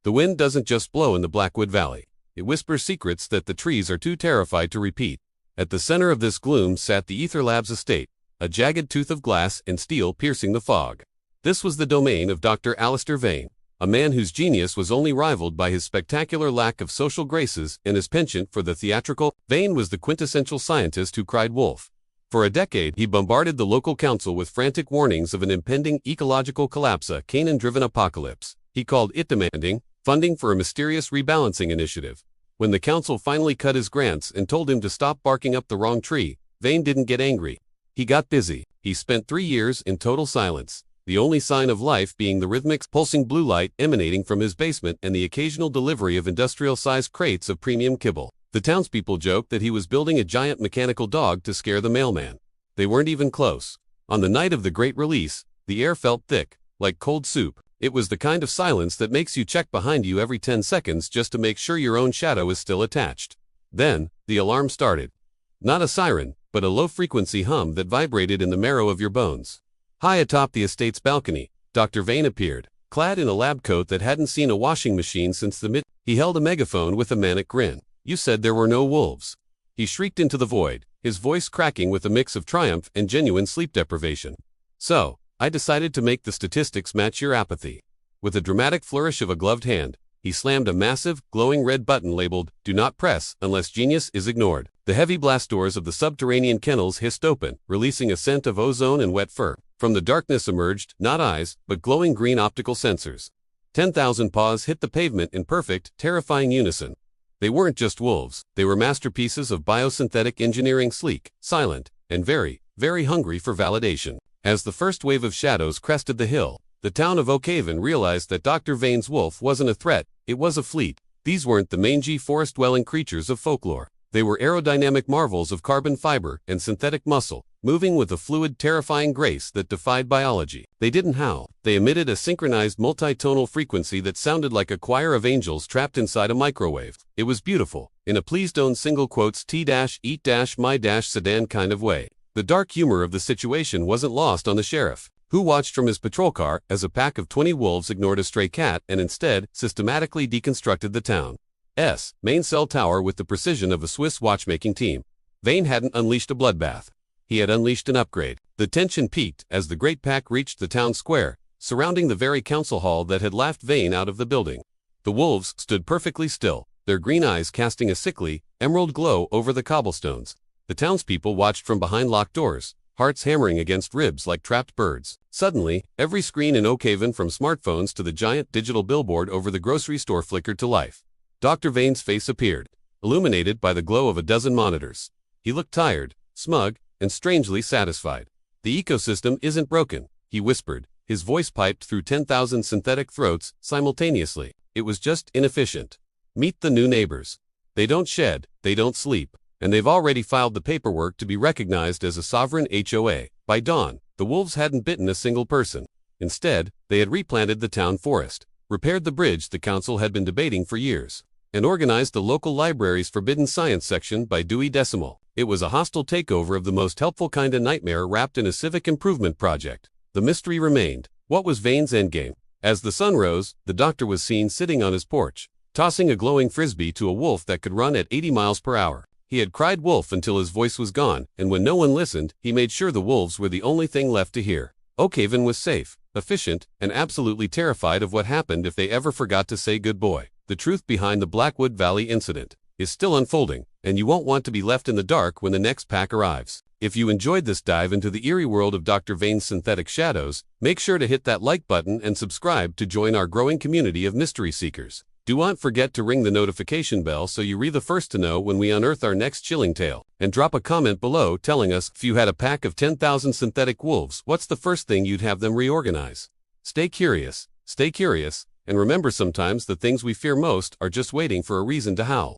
The wind doesn't just blow in the Blackwood Valley. It whispers secrets that the trees are too terrified to repeat. At the center of this gloom sat the Ether Labs estate, a jagged tooth of glass and steel piercing the fog. This was the domain of Dr. Alistair Vane, a man whose genius was only rivaled by his spectacular lack of social graces and his penchant for the theatrical. Vane was the quintessential scientist who cried wolf. For a decade, he bombarded the local council with frantic warnings of an impending ecological collapse, a Canaan-driven apocalypse. He called it demanding funding for a mysterious rebalancing initiative. When the council finally cut his grants and told him to stop barking up the wrong tree, Vane didn't get angry. He got busy. He spent 3 years in total silence, the only sign of life being the rhythmic, pulsing blue light emanating from his basement and the occasional delivery of industrial-sized crates of premium kibble. The townspeople joked that he was building a giant mechanical dog to scare the mailman. They weren't even close. On the night of the great release, the air felt thick, like cold soup. It was the kind of silence that makes you check behind you every 10 seconds just to make sure your own shadow is still attached. Then, the alarm started. Not a siren, but a low-frequency hum that vibrated in the marrow of your bones. High atop the estate's balcony, Dr. Vane appeared, clad in a lab coat that hadn't seen a washing machine since the mid. He held a megaphone with a manic grin. "You said there were no wolves," he shrieked into the void, his voice cracking with a mix of triumph and genuine sleep deprivation. "So, I decided to make the statistics match your apathy." With a dramatic flourish of a gloved hand, he slammed a massive, glowing red button labeled, "Do not press unless genius is ignored." The heavy blast doors of the subterranean kennels hissed open, releasing a scent of ozone and wet fur. From the darkness emerged, not eyes, but glowing green optical sensors. 10,000 paws hit the pavement in perfect, terrifying unison. They weren't just wolves, they were masterpieces of biosynthetic engineering, sleek, silent, and very, very hungry for validation. As the first wave of shadows crested the hill, the town of Oakhaven realized that Dr. Vane's wolf wasn't a threat, it was a fleet. These weren't the mangy forest-dwelling creatures of folklore. They were aerodynamic marvels of carbon fiber and synthetic muscle, moving with a fluid, terrifying grace that defied biology. They didn't howl. They emitted a synchronized multitonal frequency that sounded like a choir of angels trapped inside a microwave. It was beautiful, in a please-don't single quotes T-eat-my-sedan kind of way. The dark humor of the situation wasn't lost on the sheriff, who watched from his patrol car as a pack of 20 wolves ignored a stray cat and instead systematically deconstructed the town's main cell tower with the precision of a Swiss watchmaking team. Vane hadn't unleashed a bloodbath. He had unleashed an upgrade. The tension peaked as the great pack reached the town square, surrounding the very council hall that had laughed Vane out of the building. The wolves stood perfectly still, their green eyes casting a sickly, emerald glow over the cobblestones. The townspeople watched from behind locked doors, hearts hammering against ribs like trapped birds. Suddenly, every screen in Oakhaven, from smartphones to the giant digital billboard over the grocery store, flickered to life. Dr. Vane's face appeared, illuminated by the glow of a dozen monitors. He looked tired, smug, and strangely satisfied. "The ecosystem isn't broken," he whispered, his voice piped through 10,000 synthetic throats simultaneously. "It was just inefficient. Meet the new neighbors. They don't shed, they don't sleep, and they've already filed the paperwork to be recognized as a sovereign HOA. By dawn, the wolves hadn't bitten a single person. Instead, they had replanted the town forest, repaired the bridge the council had been debating for years, and organized the local library's forbidden science section by Dewey Decimal. It was a hostile takeover of the most helpful kind of nightmare wrapped in a civic improvement project. The mystery remained. What was Vane's endgame? As the sun rose, the doctor was seen sitting on his porch, tossing a glowing frisbee to a wolf that could run at 80 miles per hour. He had cried wolf until his voice was gone, and when no one listened, he made sure the wolves were the only thing left to hear. Oakhaven was safe, efficient, and absolutely terrified of what happened if they ever forgot to say good boy. The truth behind the Blackwood Valley incident is still unfolding, and you won't want to be left in the dark when the next pack arrives. If you enjoyed this dive into the eerie world of Dr. Vane's synthetic shadows, make sure to hit that like button and subscribe to join our growing community of mystery seekers. Do not forget to ring the notification bell so you're the first to know when we unearth our next chilling tale. And drop a comment below telling us, if you had a pack of 10,000 synthetic wolves, what's the first thing you'd have them reorganize? Stay curious, and remember, sometimes the things we fear most are just waiting for a reason to howl.